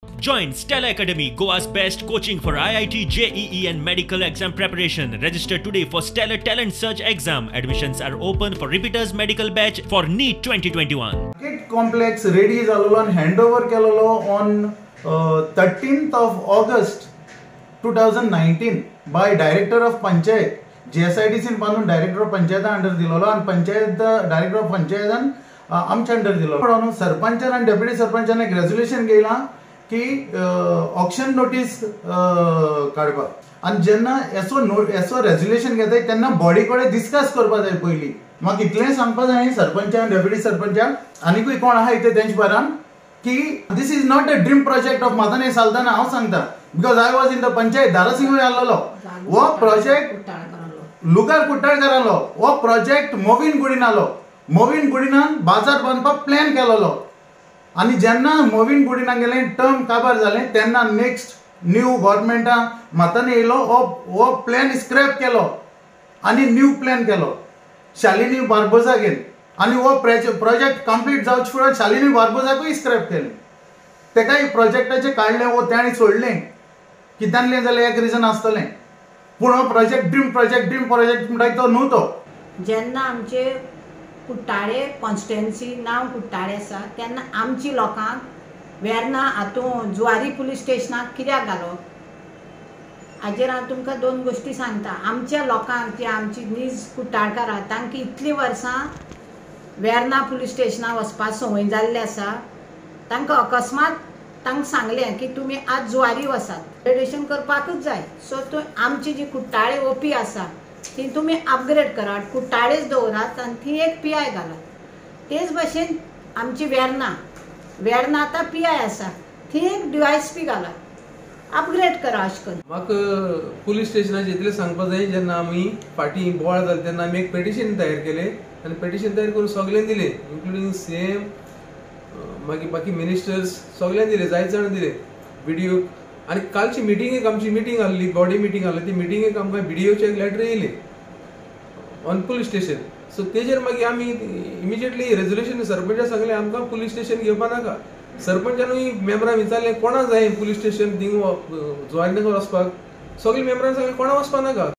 Join Stella Academy, Goa's best coaching for IIT, JEE and medical exam preparation. Register today for Stellar Talent Search exam. Admissions are open for repeaters medical batch for NEET 2021. Market complex ready झालेलो आणि handover केलेलो on 13th of August 2019 by Director of Panchayat. JSIDC बांधून Director of Panchayat under दिलेलो आणि panchayat Director of Panchayat आमच्या under दिलेलो. म्हणून सरपंचान आणि डेप्युटी सरपंचान एक रेझोल्युशन घेयला की ऑक्शन नोटीस काढपाक आणि जेन्ना एसो रेझोल्युशन घेता तेन्ना बॉडी कडेन डिस्कस करपाक जाय पयलीं. म्हाका इतलें सांगपाक जाय सरपंचाक डेप्युटी सरपंचाक आनीकूय कोण आहा इथे तेंचे बारान की this is not a dream project of म्हाका न्ही सांगताना हांव सांगता because I was in the panchayat धारासिंगूय आसलेलो. हो प्रोजेक्ट लुकार कुट्टाळकारालो. हो प्रोजेक्ट मोविन गुडीन आलो. मोविन गुडिनान बाजार बांदपाक प्लॅन केलेलो आणि जेन्ना मोविन गुडिनाक गेलें टर्म काबार जालें तेन्ना नेक्स्ट न्यू गव्हर्नमेंटान मातान येयलो. हो प्लॅन स्क्रॅप केलो आणि न्यू प्लॅन केलो शालिनी बार्बोजागेर आणि हो प्रोजेक्ट कंप्लीट जावचे फुडें शालिनी बार्बोजाकूय स्क्रॅप केलें. तेकाय प्रोजेक्टाचें काडलें वो ताणें सोडलें कित्यानलें जाल्यार एक रिजन आसतलें पूण हो प्रोजेक्ट ड्रीम प्रोजेक्ट म्हणटा तो न्हू. तो जेन्ना आमचे कुट्टाळे कॉन्स्टिट्युएन्सी नांव कुट्टाळे आसा तेन्ना आमची लोकांक वेर्ना हातूंत जुवारी पुलीस स्टेशनाक कित्याक घालप हाजेर हांव तुमकां दोन गोश्टी सांगता. आमच्या लोकांक जी आमची नीज कुट्टाळकार आहा तांकां इतलीं वर्सां वेर्ना पुलीस स्टेशनाक वचपाक संवय जाल्ली आसा. तांकां अकस्मात तांकां सांगलें की तुमी आज जुवारी वसात ग्रेड्युएशन करपाकूच जाय. सो आमची जी कुट्टाळे ओपी आसा ती तुम्ही अपग्रेड करात कुट्टाळेच दवरात आणि ती एक PI घालात. तेच भाशेन आमची वेर्ना आतां PI आसा ती एक DYSP घालात अपग्रेड करा. अशें करून म्हाका पुलीस स्टेशनाचेर इतलें सांगपाक जाय जेन्ना आमी फाटीं बोवाळ जालें तेन्ना आमी एक पेटिशन तयार केलें आनी पेटिशन तयार करून सगळ्यांक दिलें इन्क्लुडींग CM मागीर बाकी मिनिस्टर्स सगळ्यांक दिलें जायते जाण दिलें BDO. आणि कालची मिटिंगेक आमची मिटिंग आसली बॉडी मिटिंग आसली ती मिटिंगेक आमकां BDOचे एक लेटर येयलें ऑन पुलीस स्टेशन. सो तेजेर मागीर आमी इमिजिएटली रेझोल्युशन सरपंचाक सांगलें आमकां पुलीस स्टेशन घेवपाक नाका. सरपंचानूय मेंबरां विचारलें कोणा जाय police station thing Zuari Nagar वचपाक. सगळीं मेंबरान सांगलें कोणा वचपाक नाका.